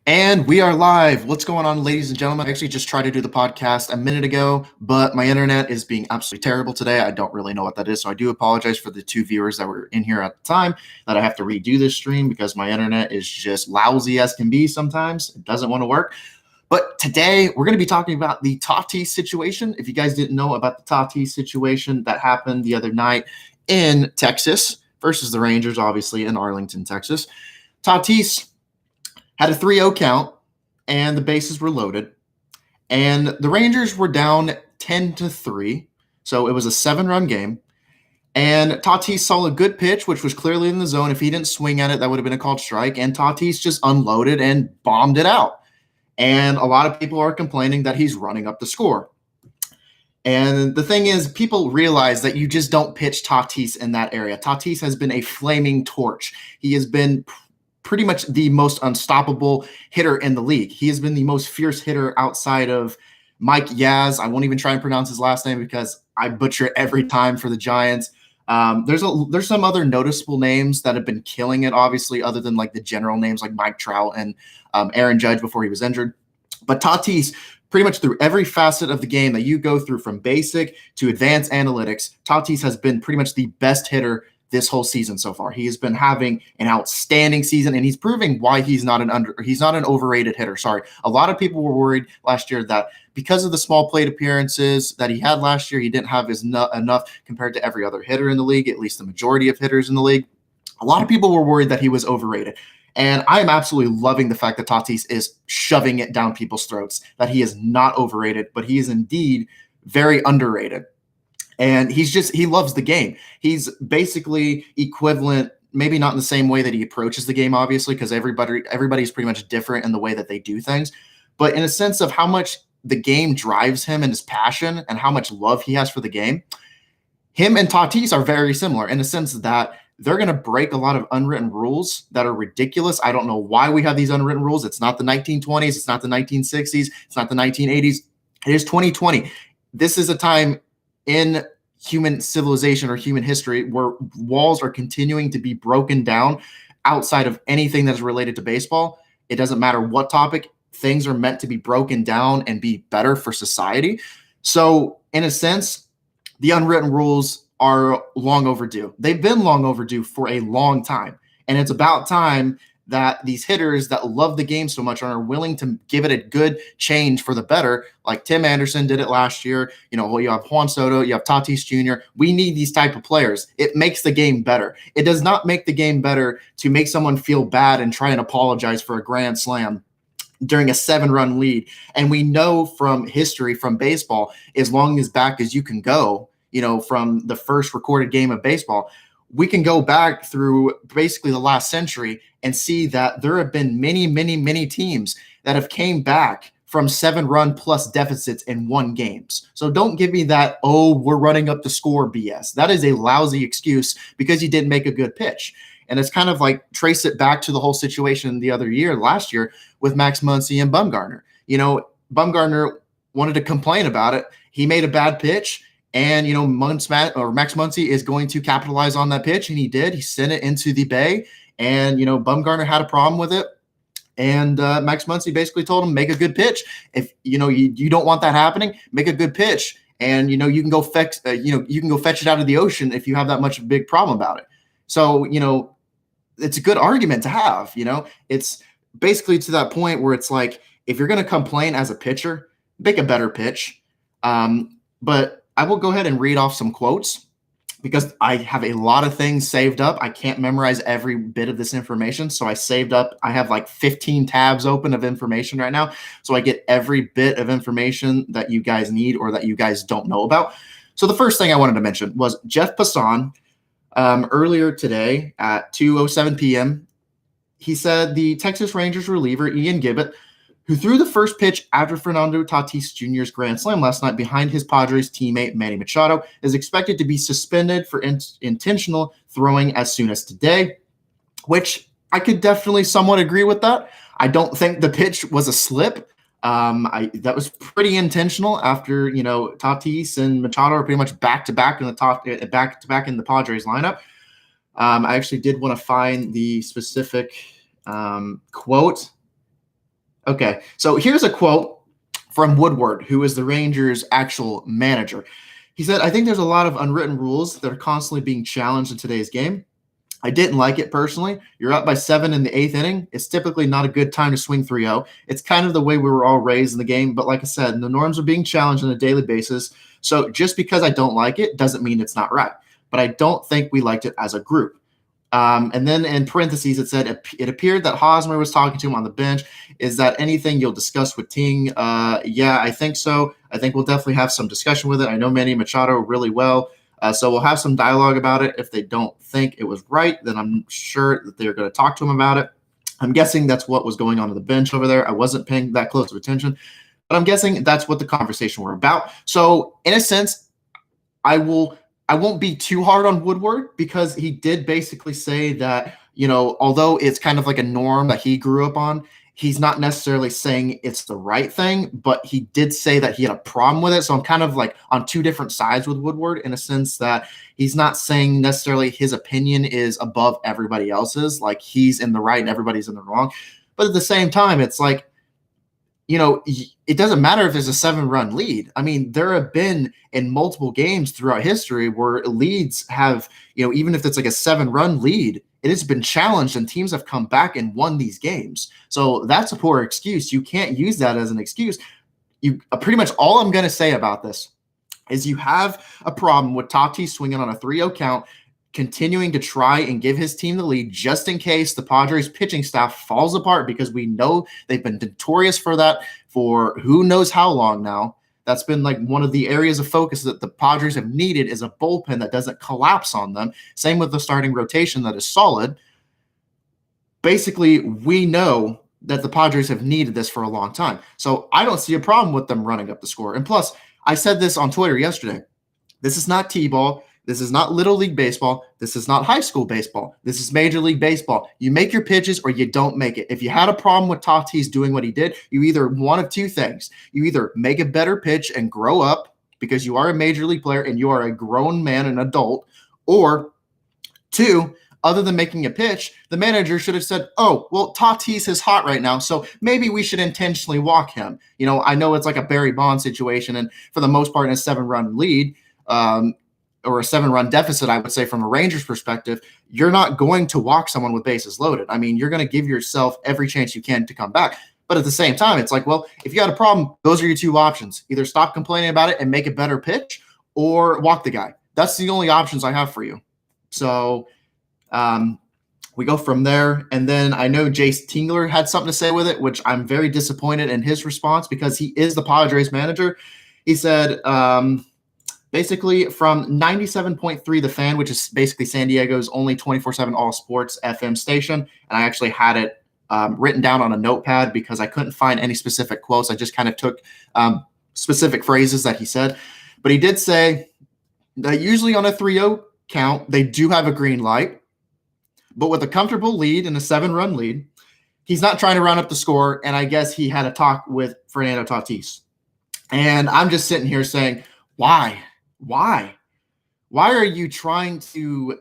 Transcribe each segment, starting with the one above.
And we are live. What's going on, ladies and gentlemen? I actually just tried to do the podcast a minute ago, but my internet is being absolutely terrible today. I don't really know what that is, so I do apologize for the two viewers that were in here at the time that I have to redo this stream because my internet is just lousy as can be sometimes. It doesn't want to work. But today we're going to be talking about the Tatis situation. If you guys didn't know about the Tatis situation that happened the other night in Texas versus the Rangers, obviously in Arlington, Texas, Tatis had a 3-0 count, and the bases were loaded. And the Rangers were down 10-3, so it was a 7-run game. And Tatis saw a good pitch, which was clearly in the zone. If he didn't swing at it, that would have been a called strike. And Tatis just unloaded and bombed it out. And a lot of people are complaining that he's running up the score. And the thing is, people realize that you just don't pitch Tatis in that area. Tatis has been a flaming torch. He has been pretty much the most unstoppable hitter in the league. He has been the most fierce hitter outside of Mike Yaz. I won't even try and pronounce his last name because I butcher it every time for the Giants. There's some other noticeable names that have been killing it, obviously, other than like the general names like Mike Trout and Aaron Judge before he was injured. But Tatis, pretty much through every facet of the game that you go through from basic to advanced analytics, Tatis has been pretty much the best hitter this whole season so far. He has been having an outstanding season, and he's proving why he's not an overrated hitter. Sorry. A lot of people were worried last year that because of the small plate appearances that he had last year, he didn't have enough compared to every other hitter in the league, at least the majority of hitters in the league. A lot of people were worried that he was overrated. And I am absolutely loving the fact that Tatis is shoving it down people's throats, that he is not overrated, but he is indeed very underrated. And he loves the game. He's basically equivalent, maybe not in the same way that he approaches the game, obviously, because everybody's pretty much different in the way that they do things. But in a sense of how much the game drives him and his passion and how much love he has for the game, him and Tatis are very similar in a sense that they're going to break a lot of unwritten rules that are ridiculous. I don't know why we have these unwritten rules. It's not the 1920s. It's not the 1960s. It's not the 1980s. It is 2020. This is a time in human civilization or human history where walls are continuing to be broken down outside of anything that is related to baseball. It doesn't matter what topic. Things are meant to be broken down and be better for society. So in a sense, the unwritten rules are long overdue. They've been long overdue for a long time. And it's about time that these hitters that love the game so much and are willing to give it a good change for the better, like Tim Anderson did it last year. You have Juan Soto, you have Tatis Jr. We need these type of players. It makes the game better. It does not make the game better to make someone feel bad and try and apologize for a grand slam during a 7-run lead. And we know from history, from baseball, as long as back as you can go, from the first recorded game of baseball, we can go back through basically the last century and see that there have been many, many, many teams that have came back from 7-run plus deficits in won games. So don't give me that, we're running up the score BS. That is a lousy excuse because you didn't make a good pitch. And it's kind of like trace it back to the whole situation last year with Max Muncy and Bumgarner. Bumgarner wanted to complain about it. He made a bad pitch. And, Max Muncy is going to capitalize on that pitch, and he did. He sent it into the bay, and, Bumgarner had a problem with it. And Max Muncy basically told him, make a good pitch. If, you don't want that happening, make a good pitch. And, you can go fetch it out of the ocean if you have that much of a big problem about it. So, it's a good argument to have, It's basically to that point where it's like, if you're going to complain as a pitcher, make a better pitch. But I will go ahead and read off some quotes because I have a lot of things saved up. I can't memorize every bit of this information. So I have like 15 tabs open of information right now. So I get every bit of information that you guys need or that you guys don't know about. So the first thing I wanted to mention was Jeff Passan earlier today at 2:07 p.m. He said the Texas Rangers reliever Ian Gibbett, who threw the first pitch after Fernando Tatis Jr.'s grand slam last night behind his Padres teammate Manny Machado, is expected to be suspended for intentional throwing as soon as today, which I could definitely somewhat agree with that. I don't think the pitch was a slip. That was pretty intentional after, Tatis and Machado are pretty much back-to-back in the Padres lineup. I actually did want to find the specific quote Okay, so here's a quote from Woodward, who is the Rangers' actual manager. He said, I think there's a lot of unwritten rules that are constantly being challenged in today's game. I didn't like it personally. You're up by 7 in the 8th inning. It's typically not a good time to swing 3-0. It's kind of the way we were all raised in the game. But like I said, the norms are being challenged on a daily basis. So just because I don't like it doesn't mean it's not right. But I don't think we liked it as a group. And then in parentheses, it said it appeared that Hosmer was talking to him on the bench. Is that anything you'll discuss with Ting? Yeah, I think so. I think we'll definitely have some discussion with it. I know Manny Machado really well. So we'll have some dialogue about it. If they don't think it was right, then I'm sure that they're going to talk to him about it. I'm guessing that's what was going on the bench over there. I wasn't paying that close of attention, but I'm guessing that's what the conversation were about. So in a sense, I won't be too hard on Woodward because he did basically say that, although it's kind of like a norm that he grew up on, he's not necessarily saying it's the right thing, but he did say that he had a problem with it. So I'm kind of like on two different sides with Woodward in a sense that he's not saying necessarily his opinion is above everybody else's, like he's in the right and everybody's in the wrong. But at the same time, it's like, it doesn't matter if there's a 7-run lead. I mean, there have been in multiple games throughout history where leads have, even if it's like a 7-run lead, it has been challenged and teams have come back and won these games. So that's a poor excuse. You can't use that as an excuse. Pretty much all I'm going to say about this is you have a problem with Tatis swinging on a 3-0 count, continuing to try and give his team the lead just in case the Padres pitching staff falls apart, because we know they've been notorious for that for who knows how long now. That's been like one of the areas of focus that the Padres have needed, is a bullpen that doesn't collapse on them. Same with the starting rotation that is solid. Basically, we know that the Padres have needed this for a long time. So I don't see a problem with them running up the score. And plus, I said this on Twitter yesterday. This is not T-ball. This is not Little League Baseball. This is not high school baseball. This is Major League Baseball. You make your pitches or you don't make it. If you had a problem with Tatis doing what he did, you either one of two things. You either make a better pitch and grow up because you are a Major League player and you are a grown man, an adult, or two, other than making a pitch, the manager should have said, oh, well, Tatis is hot right now, so maybe we should intentionally walk him. I know it's like a Barry Bonds situation, and for the most part in a 7-run lead, or a 7-run deficit, I would say from a Rangers perspective, you're not going to walk someone with bases loaded. I mean, you're going to give yourself every chance you can to come back. But at the same time, it's like, well, if you had a problem, those are your two options. Either stop complaining about it and make a better pitch, or walk the guy. That's the only options I have for you. So we go from there. And then I know Jace Tingler had something to say with it, which I'm very disappointed in his response because he is the Padres manager. He said, basically from 97.3 The Fan, which is basically San Diego's only 24/7 all sports FM station. And I actually had it written down on a notepad because I couldn't find any specific quotes. I just kind of took specific phrases that he said. But he did say that usually on a 3-0 count, they do have a green light. But with a comfortable lead and a 7-run lead, he's not trying to run up the score. And I guess he had a talk with Fernando Tatis. And I'm just sitting here saying, why? Why are you trying to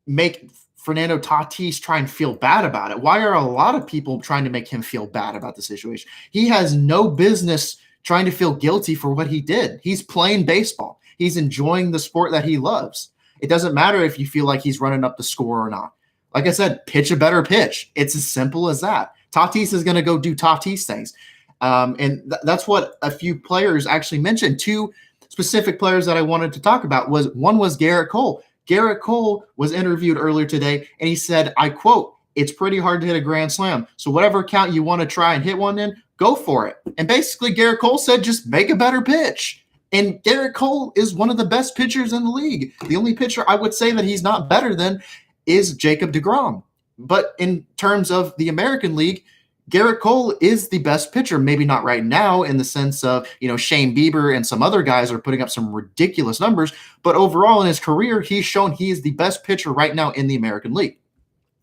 make Fernando Tatis try and feel bad about it? Why are a lot of people trying to make him feel bad about the situation? He has no business trying to feel guilty for what he did. He's playing baseball. He's enjoying the sport that he loves. It doesn't matter if you feel like he's running up the score or not. Like I said, pitch a better pitch. It's as simple as that. Tatis is going to go do Tatis things. And that's what a few players actually mentioned. Two specific players that I wanted to talk about one was Garrett Cole. Garrett Cole was interviewed earlier today, and he said, I quote, "It's pretty hard to hit a grand slam. So whatever count you want to try and hit one in, go for it." And basically Garrett Cole said, just make a better pitch. And Garrett Cole is one of the best pitchers in the league. The only pitcher I would say that he's not better than is Jacob deGrom. But in terms of the American League, Garrett Cole is the best pitcher, maybe not right now in the sense of, Shane Bieber and some other guys are putting up some ridiculous numbers, but overall in his career, he's shown he is the best pitcher right now in the American League.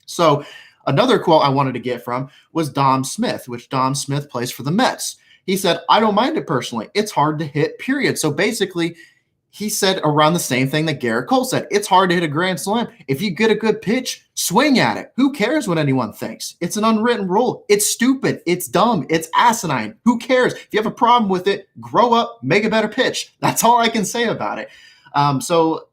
So another quote I wanted to get from was Dom Smith, which Dom Smith plays for the Mets. He said, I don't mind it personally. It's hard to hit, period. So basically, he said around the same thing that Garrett Cole said. It's hard to hit a grand slam. If you get a good pitch, swing at it. Who cares what anyone thinks? It's an unwritten rule. It's stupid. It's dumb. It's asinine. Who cares? If you have a problem with it, grow up, make a better pitch. That's all I can say about it. So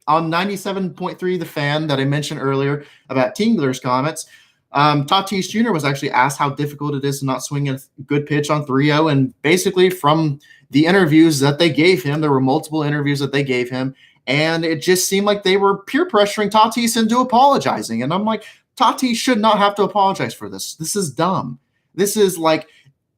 on 97.3, The Fan that I mentioned earlier about Tingler's comments, Tatis Jr. was actually asked how difficult it is to not swing a good pitch on 3-0. And basically from the interviews that they gave him, there were multiple interviews that they gave him, and it just seemed like they were peer pressuring Tatis into apologizing. And I'm like, Tatis should not have to apologize for this. This is dumb. This is like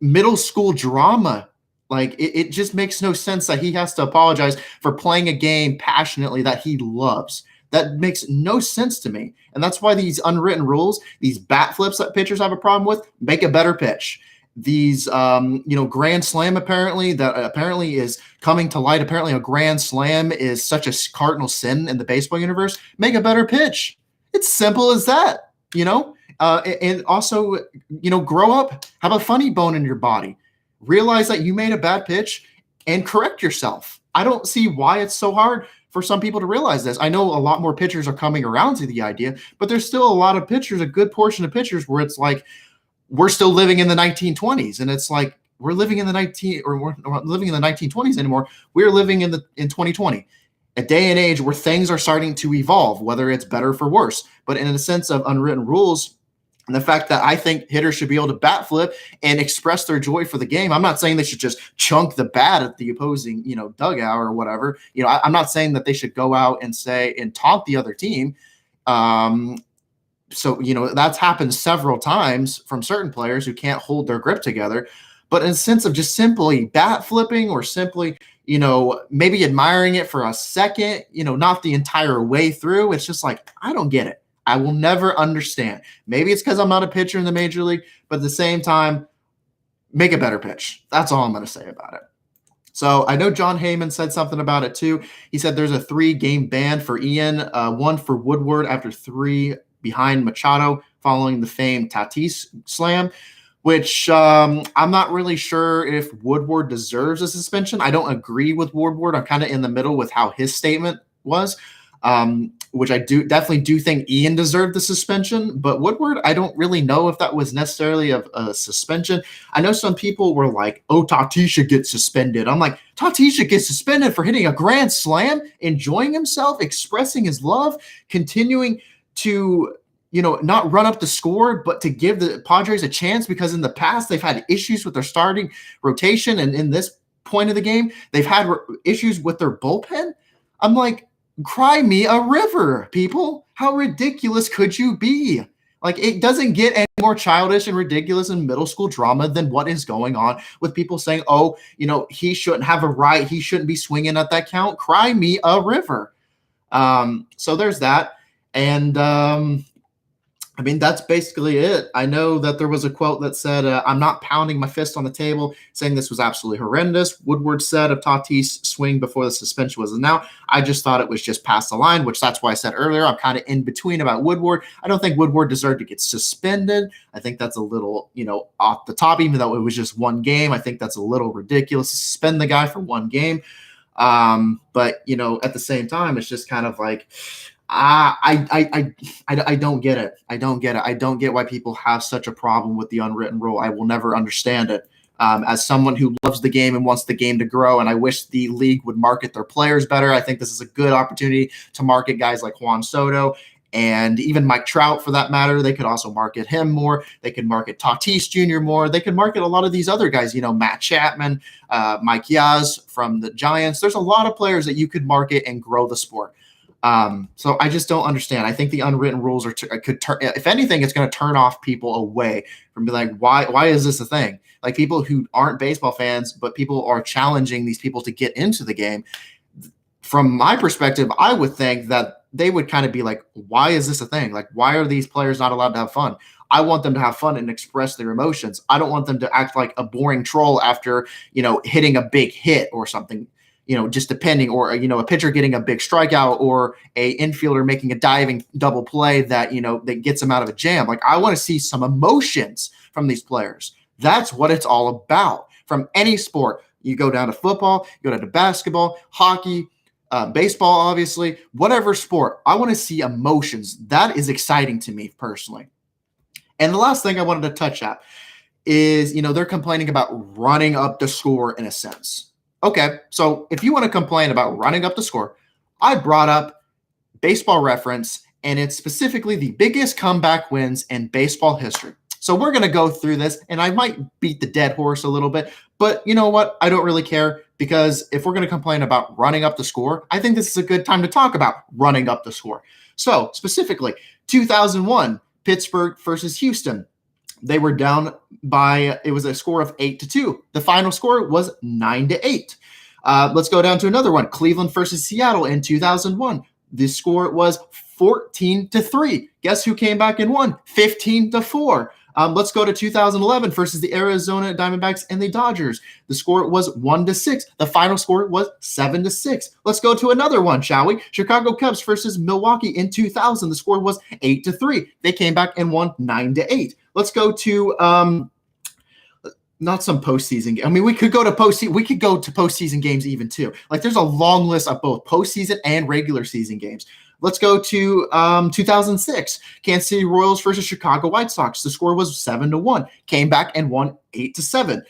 middle school drama. Like it just makes no sense that he has to apologize for playing a game passionately that he loves. That makes no sense to me. And that's why these unwritten rules, these bat flips that pitchers have a problem with, make a better pitch. These, grand slam apparently is coming to light. Apparently a grand slam is such a cardinal sin in the baseball universe. Make a better pitch. It's simple as that, and also, grow up, have a funny bone in your body. Realize that you made a bad pitch and correct yourself. I don't see why it's so hard for some people to realize this. I know a lot more pitchers are coming around to the idea, but there's still a lot of pitchers, a good portion of pitchers where it's like, we're still living in the 1920s. And it's like, we're not living in the 1920s anymore. We're living in 2020, a day and age where things are starting to evolve, whether it's better for worse. But in a sense of unwritten rules, and the fact that I think hitters should be able to bat flip and express their joy for the game. I'm not saying they should just chunk the bat at the opposing, dugout or whatever. I'm not saying that they should go out and say and taunt the other team. So, that's happened several times from certain players who can't hold their grip together. But in a sense of just simply bat flipping or simply, maybe admiring it for a second, not the entire way through. It's just like, I don't get it. I will never understand. Maybe it's because I'm not a pitcher in the major league, but at the same time, make a better pitch. That's all I'm going to say about it. So I know John Heyman said something about it too. He said there's a 3-game ban for Ian, one for Woodward after 3 behind Machado following the famed Tatis slam, which I'm not really sure if Woodward deserves a suspension. I don't agree with Woodward. I'm kind of in the middle with how his statement was. Which I definitely do think Ian deserved the suspension, but Woodward, I don't really know if that was necessarily a suspension. I know some people were like, oh, Tatis should get suspended. I'm like, Tatis should get suspended for hitting a grand slam, enjoying himself, expressing his love, continuing to, not run up the score, but to give the Padres a chance, because in the past they've had issues with their starting rotation. And in this point of the game, they've had issues with their bullpen. I'm like, cry me a river, people. How ridiculous could you be? Like, it doesn't get any more childish and ridiculous in middle school drama than what is going on with people saying, oh, he shouldn't have a right. He shouldn't be swinging at that count. Cry me a river. So there's that. And that's basically it. I know that there was a quote that said, I'm not pounding my fist on the table saying this was absolutely horrendous. Woodward said of Tatis' swing before the suspension was announced, I just thought it was just past the line, which that's why I said earlier, I'm kind of in between about Woodward. I don't think Woodward deserved to get suspended. I think that's a little, off the top, even though it was just one game. I think that's a little ridiculous to suspend the guy for one game. But, at the same time, it's just kind of like, I don't get it. I don't get it. I don't get why people have such a problem with the unwritten rule. I will never understand it. As someone who loves the game and wants the game to grow, and I wish the league would market their players better. I think this is a good opportunity to market guys like Juan Soto and even Mike Trout, for that matter. They could also market him more. They could market Tatis Jr. more. They could market a lot of these other guys, Matt Chapman, Mike Yaz from the Giants. There's a lot of players that you could market and grow the sport. So I just don't understand. I think the unwritten rules could turn, if anything, it's going to turn off people away from being like, why is this a thing? Like, people who aren't baseball fans, but people are challenging these people to get into the game. From my perspective, I would think that they would kind of be like, why is this a thing? Like, why are these players not allowed to have fun? I want them to have fun and express their emotions. I don't want them to act like a boring troll after, hitting a big hit or something. Just depending, or, a pitcher getting a big strikeout, or a infielder making a diving double play that, that gets them out of a jam. Like, I want to see some emotions from these players. That's what it's all about from any sport. You go down to football, you go down to basketball, hockey, baseball, obviously, whatever sport. I want to see emotions. That is exciting to me personally. And the last thing I wanted to touch on is, they're complaining about running up the score in a sense. Okay, so if you want to complain about running up the score, I brought up Baseball Reference, and it's specifically the biggest comeback wins in baseball history. So we're going to go through this, and I might beat the dead horse a little bit, but you know what? I don't really care, because if we're going to complain about running up the score, I think this is a good time to talk about running up the score. So specifically, 2001, Pittsburgh versus Houston. They were down by, it was a score of 8-2. The final score was 9-8. Let's go down to another one. Cleveland versus Seattle in 2001. The score was 14-3. Guess who came back and won? 15-4. Let's go to 2011 versus the Arizona Diamondbacks and the Dodgers. The score was 1-6. The final score was 7-6. Let's go to another one, shall we? Chicago Cubs versus Milwaukee in 2000. The score was 8-3. They came back and won 9-8. Let's go to not some postseason. I mean, we could go to postseason games even too. Like, there's a long list of both postseason and regular season games. Let's go to 2006, Kansas City Royals versus Chicago White Sox. The score was 7-1. Came back and won 8-7.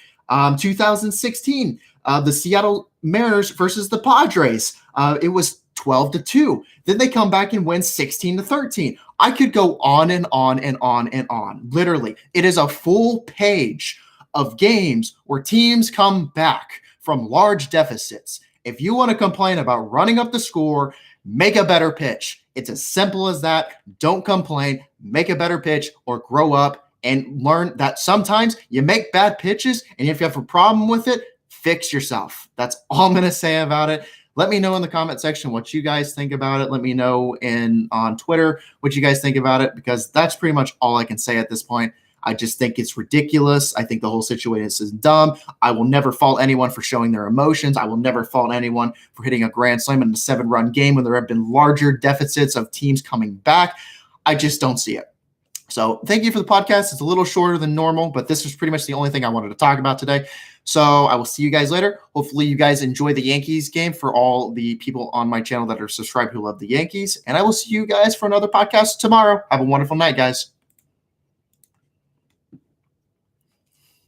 2016, the Seattle Mariners versus the Padres. It was 12-2. Then they come back and win 16-13. I could go on and on and on and on. Literally, it is a full page of games where teams come back from large deficits. If you want to complain about running up the score, make a better pitch. It's as simple as that. Don't complain. Make a better pitch or grow up and learn that sometimes you make bad pitches, and if you have a problem with it, fix yourself. That's all I'm going to say about it. Let me know in the comment section what you guys think about it. Let me know on Twitter what you guys think about it, because that's pretty much all I can say at this point. I just think it's ridiculous. I think the whole situation is dumb. I will never fault anyone for showing their emotions. I will never fault anyone for hitting a grand slam in a 7-run game when there have been larger deficits of teams coming back. I just don't see it. So thank you for the podcast. It's a little shorter than normal, but this was pretty much the only thing I wanted to talk about today. So I will see you guys later. Hopefully you guys enjoy the Yankees game, for all the people on my channel that are subscribed who love the Yankees. And I will see you guys for another podcast tomorrow. Have a wonderful night, guys.